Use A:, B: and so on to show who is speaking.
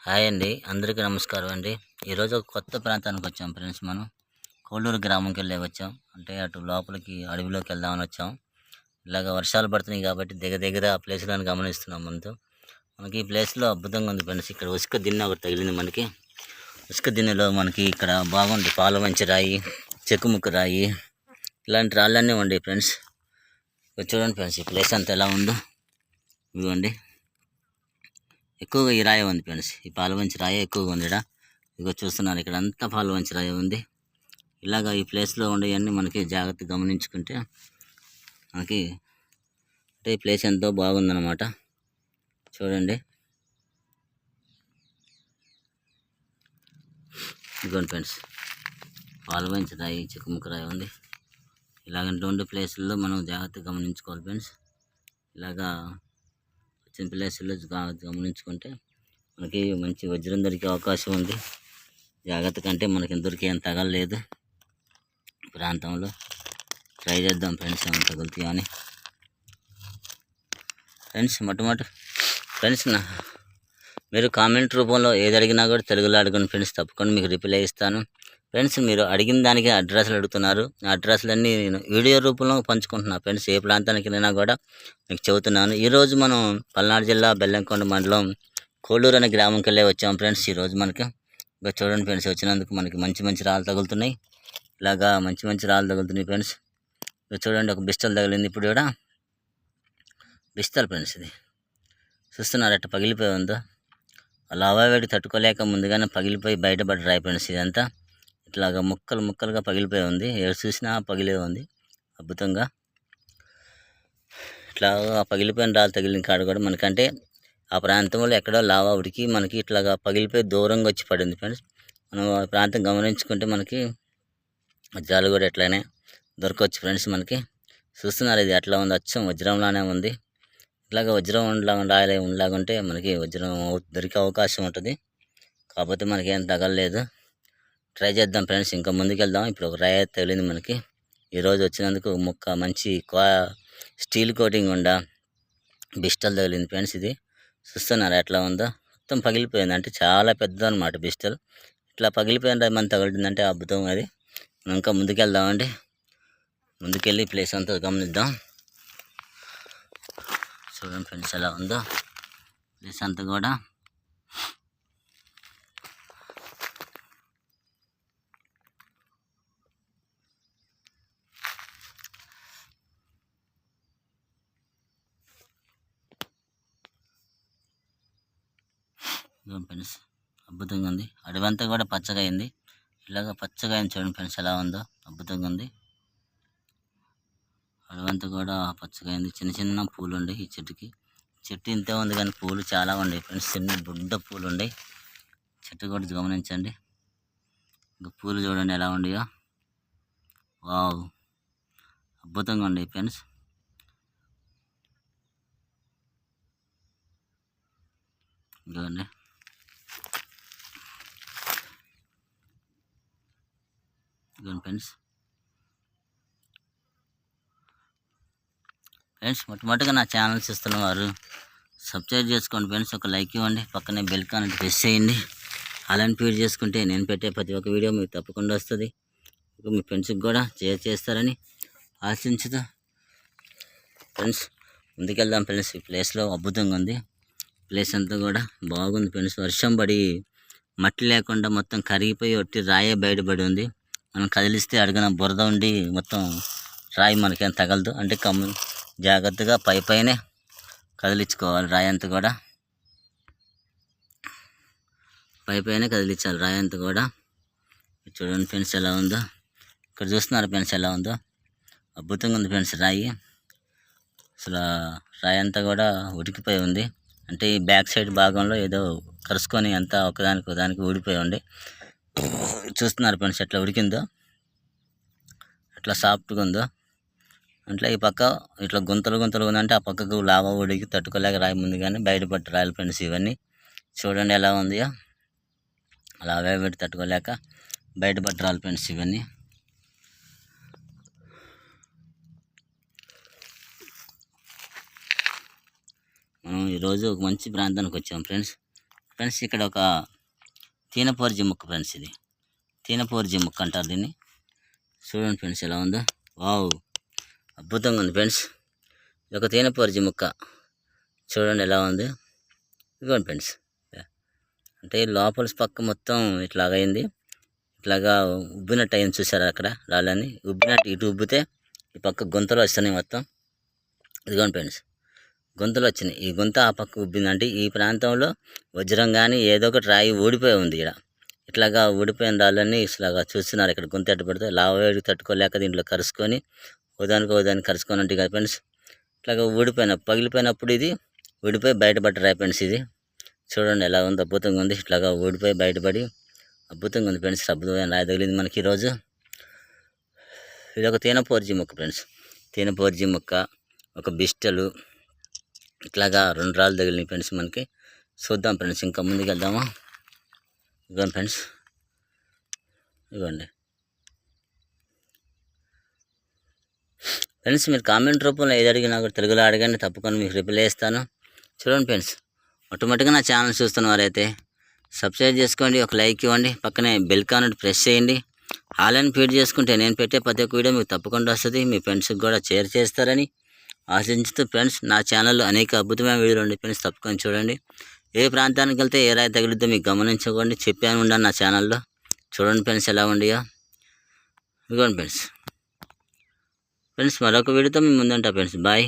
A: Hi అండి, అందరికీ నమస్కారం అండి. ఈరోజు ఒక కొత్త ప్రాంతానికి వచ్చాం ఫ్రెండ్స్. మనం కోడూరు గ్రామంకి వెళ్ళి వచ్చాం. అంటే అటు లోపలికి అడవిలోకి వెళ్దామని వచ్చాం. ఇలాగ వర్షాలు పడుతున్నాయి కాబట్టి దగ్గర ఆ ప్లేస్లను గమనిస్తున్నాం. మనకి ఈ ప్లేస్లో అద్భుతంగా ఉంది ఫ్రెండ్స్. ఇక్కడ ఉసుక దిన్నె ఒకటి తగిలింది మనకి. ఉసుక దిన్నెలో మనకి ఇక్కడ బాగుంది పాలమంచి రాయి, చెక్కుముక్కు రాయి, ఇలాంటి రాళ్ళన్నీ ఉండే ఫ్రెండ్స్. ఇక్కడ చూడండి ఫ్రెండ్స్, ఈ ప్లేస్ అంతా ఎలా ఉందో. ఇదిగోండి, ఎక్కువగా ఈ రాయి ఉంది ఫ్రెండ్స్. ఈ పాలవంచి రాయి ఎక్కువగా ఉంది ఇక్కడ. ఇదిగో చూస్తున్నారు, ఇక్కడ అంతా పాలవంచి రాయి ఉంది. ఇలాగ ఈ ప్లేస్లో ఉండేవన్నీ మనకి జాగ్రత్తగా గమనించుకుంటే మనకి అంటే ఈ ప్లేస్ ఎంతో బాగుందన్నమాట. చూడండి, ఇదిగోండి ఫ్రెండ్స్, పాలవంచి రాయి, చిక్కుముక్క రాయి ఉంది. ఇలాగంటి ఉండే ప్లేసుల్లో మనం జాగ్రత్తగా గమనించుకోవాలి ఫ్రెండ్స్. ఇలాగా వచ్చిన ప్లేసుల్లో గమనించుకుంటే మనకి మంచి వజ్రం దొరికే అవకాశం ఉంది. జాగ్రత్త కంటే మనకి దొరికేం తగలలేదు ప్రాంతంలో. ట్రై చేద్దాం ఫ్రెండ్స్, ఏమైనా తగులుతాయో అని. ఫ్రెండ్స్ ఫ్రెండ్స్, మీరు కామెంట్ రూపంలో ఏది అడిగినా కూడా తెలుగులో అడగండి ఫ్రెండ్స్, తప్పకుండా మీకు రిప్లై ఇస్తాను ఫ్రెండ్స్. మీరు అడిగిన దానికి అడ్రస్లు అడుగుతున్నారు. ఆ అడ్రస్లన్నీ నేను వీడియో రూపంలో పంచుకుంటున్నాను ఫ్రెండ్స్. ఏ ప్రాంతానికి వెళ్ళినా కూడా మీకు చెబుతున్నాను. ఈరోజు మనం పల్నాడు జిల్లా బెల్లంకొండ మండలం కోడూరు అనే గ్రామంకి వెళ్ళి వచ్చాం ఫ్రెండ్స్. ఈరోజు మనకి ఇంకా చూడండి ఫ్రెండ్స్, వచ్చినందుకు మనకి మంచి రాళ్ళు తగులుతున్నాయి. ఇలాగా మంచి రాళ్ళు తగులుతున్నాయి ఫ్రెండ్స్. చూడండి, ఒక బిస్టల్ తగిలింది ఇప్పుడు కూడా. బిస్తల్ ఫ్రెండ్స్, ఇది చూస్తున్నారు ఎట్ట పగిలిపోయి ఉందో. లావా వేడి తట్టుకోలేక ముందుగానే పగిలిపోయి బయటపడి రాయి ఫ్రెండ్స్. ఇదంతా ఇట్లాగా ముక్కలుగా పగిలిపోయి ఉంది. ఏడు చూసినా పగిలే ఉంది అద్భుతంగా. ఇట్లా పగిలిపోయిన రాళ్ళు తగిలిన కాడ కూడా మనకంటే ఆ ప్రాంతంలో ఎక్కడో లావా ఉడికి మనకి ఇట్లాగా పగిలిపోయి దూరంగా వచ్చి పడింది ఫ్రెండ్స్. మనం ఆ ప్రాంతం గమనించుకుంటే మనకి వజ్రాలు కూడా ఎట్లనే దొరకవచ్చు ఫ్రెండ్స్. మనకి చూస్తున్నారు, ఇది ఎట్లా ఉంది, అచ్చం వజ్రంలానే ఉంది. ఇట్లాగా వజ్రం ఉండలాగుంటే మనకి వజ్రం దొరికే అవకాశం ఉంటుంది. కాకపోతే మనకి ఏం తగలలేదు. ట్రై చేద్దాం ఫ్రెండ్స్, ఇంకా ముందుకు వెళ్దాం. ఇప్పుడు ఒక రాయి తగిలింది మనకి. ఈరోజు వచ్చినందుకు మంచి స్టీల్ కోటింగ్ ఉండ బిస్టల్ తగిలింది ఫ్రెండ్స్. ఇది చూస్తున్నారు ఎట్లా ఉందో, మొత్తం పగిలిపోయింది. అంటే చాలా పెద్ద అనమాట బిస్టల్. ఇట్లా పగిలిపోయిన మన తగిలిందంటే అద్భుతం. అది మనం ఇంకా ముందుకెళ్దామండి. ముందుకెళ్ళి ప్లేస్ అంతా గమనిద్దాం. చూడండి ఫ్రెండ్స్, ఎలా ఉందో ప్లేస్ అంతా కూడా. ఫ్రెండ్స్, అద్భుతంగా ఉంది. అడవంతా కూడా పచ్చగా అయింది. ఇలాగ పచ్చగా అయింది చూడండి ఫ్రెండ్స్, ఎలా ఉందో అద్భుతంగా ఉంది. అడవంతా కూడా పచ్చగా అయింది. చిన్న పూలు ఉండే ఈ చెట్టుకి. చెట్టు ఇంతే ఉంది కానీ పూలు చాలా ఉండే ఫ్రెండ్స్. చిన్న బుడ్డ పూలు ఉండే. చెట్టు కూడా గమనించండి. ఇంకా పూలు చూడండి ఎలా ఉండేయో. వావ్, అద్భుతంగా ఉండే ఫ్రెండ్స్. చూడండి, ఫ్రెండ్స్ మొట్టమొదటిగా నా ఛానల్ చూస్తున్న వారు సబ్స్క్రైబ్ చేసుకోండి ఫ్రెండ్స్. ఒక లైక్ ఇవ్వండి, పక్కనే బెల్ కాన్ ప్రెస్ చేయండి. అలాంటి వీడియో చేసుకుంటే నేను పెట్టే ప్రతి ఒక్క వీడియో మీకు తప్పకుండా వస్తుంది. మీ ఫ్రెండ్స్కి కూడా షేర్ చేస్తారని ఆశించుతా ఫ్రెండ్స్. ముందుకెళ్దాం ఫ్రెండ్స్. ఈ ప్లేస్లో అద్భుతంగా ఉంది. ప్లేస్ అంతా కూడా బాగుంది ఫ్రెండ్స్. వర్షం పడి మట్టి లేకుండా మొత్తం కరిగిపోయి ఒట్టి రాయే బయటపడి ఉంది. మనం కదిలిస్తే అడుగున బురద ఉండి మొత్తం రాయి మనకేం తగలదు. అంటే జాగ్రత్తగా పైనే కదిలించుకోవాలి. రాయి అంతా కూడా పైనే కదిలించాలి రాయి అంతా కూడా. చూడండి ఫ్రెండ్స్ ఎలా ఉందో. ఇక్కడ చూస్తున్నారు ఫ్రెండ్స్ ఎలా ఉందో. అద్భుతంగా ఉంది ఫ్రెండ్స్ రాయి. అసలు రాయి అంతా కూడా ఉడికిపోయి ఉంది. అంటే ఈ బ్యాక్ సైడ్ భాగంలో ఏదో కరుసుకొని అంతా ఒకదానికి ఊడిపోయి ఉంది. చూస్తున్నారు ఫ్రెండ్స్ ఎట్లా ఉడికిందో, ఎట్లా సాఫ్ట్గా ఉందో. అట్లా ఈ పక్క ఇట్లా గుంతలు ఉందంటే ఆ పక్కకు లావా ఉడికి తట్టుకోలేక రాయి ముందుగానే బయటపట్టి రాయలు ఫ్రెండ్స్. ఇవన్నీ చూడండి ఎలా ఉందో. లావా పెట్టి తట్టుకోలేక బయటపట్టి రాయలు ఫ్రెండ్స్. ఇవన్నీ మనం ఈరోజు ఒక మంచి ప్రాంతానికి వచ్చాం ఫ్రెండ్స్. ఫ్రెండ్స్ ఇక్కడ ఒక తీనపోర్జి ముక్క ఫ్రెండ్స్, ఇది తీనపోర్జి ముక్క అంటారు దీన్ని. చూడండి ఫ్రెండ్స్ ఎలా ఉందో, వావ్ అద్భుతంగా ఉంది ఫ్రెండ్స్. ఇది ఒక తీనపోర్జి ముక్క, చూడండి ఎలా ఉంది. ఇదిగోండి ఫ్రెండ్స్, అంటే లోపల పక్క మొత్తం ఇట్లాగైంది, ఇట్లాగా ఉబ్బినట్టు అయింది. చూసారా అక్కడ రాళ్ళని ఉబ్బినట్టు, ఇటు ఉబ్బితే ఈ పక్క గుంతలు వస్తున్నాయి మొత్తం. ఇదిగోండి ఫ్రెండ్స్, గుంతలు వచ్చినాయి. ఈ గుంత ఆ పక్క ఉబ్బిందంటే ఈ ప్రాంతంలో వజ్రం కానీ ఏదో ఒకటి రాయి ఊడిపోయి ఉంది. ఇక్కడ ఇట్లాగా ఊడిపోయిన రాళ్ళని ఇట్లాగా చూస్తున్నారు. ఇక్కడ గుంత ఎట్టు పడితే లావేడికి తట్టుకోలేక దీంట్లో కరుచుకొని ఓదానికి కరుచుకొని ఉంటాయి కదా ఫ్రెండ్స్. ఇట్లాగా పగిలిపోయినప్పుడు ఇది ఊడిపోయి బయటపడ్డ రాయి ఫ్రెండ్స్. ఇది చూడండి ఎలా ఉంది, అద్భుతంగా ఉంది. ఇట్లాగా ఊడిపోయి బయటపడి అద్భుతంగా ఉంది ఫ్రెండ్స్. అద్భుతమైన రాయి తగిలింది మనకి ఈరోజు. ఇది ఒక తీనపోర్జి ముక్క ఫ్రెండ్స్, తీనపోర్జి ముక్క, ఒక బిస్టలు, ఇట్లాగా 2 రాళ్ళు తగిలినాయి ఫ్రెండ్స్ మనకి. చూద్దాం ఫ్రెండ్స్, ఇంకా ముందుకు వెళ్దామా. ఇదిగోండి ఫ్రెండ్స్, ఇదిగోండి ఫ్రెండ్స్. మీరు కామెంట్ రూపంలో ఏది అడిగినా కూడా తెలుగులో అడగండి, తప్పకుండా మీకు రిప్లై ఇస్తాను. చూడండి ఫ్రెండ్స్, మొట్టమొదటిగా నా ఛానల్ చూస్తున్న వారైతే సబ్స్క్రైబ్ చేసుకోండి, ఒక లైక్ ఇవ్వండి, పక్కనే బెల్ కాన్ ప్రెస్ చేయండి. ఆన్లైన్ ఫీడ్ చేసుకుంటే నేను పెట్టే ప్రతి ఒక్క వీడియో మీకు తప్పకుండా వస్తుంది. మీ ఫ్రెండ్స్కి కూడా షేర్ చేస్తారని ఆశించుతూ ఫ్రెండ్స్, నా ఛానల్లో అనేక అద్భుతమైన వీడియోలు ఉండే ఫ్రెండ్స్, తప్పకుండా చూడండి. ఏ ప్రాంతానికి వెళ్తే ఏ రాయి తగిలిద్దో మీకు గమనించుకోండి, చెప్పాను ఉండండి నా ఛానల్లో. చూడండి ఫ్రెండ్స్ ఎలా ఉండియో. ఇదిగోండి ఫ్రెండ్స్, మరొక వీడియోతో మీ ముందుంటా ఫ్రెండ్స్. బాయ్.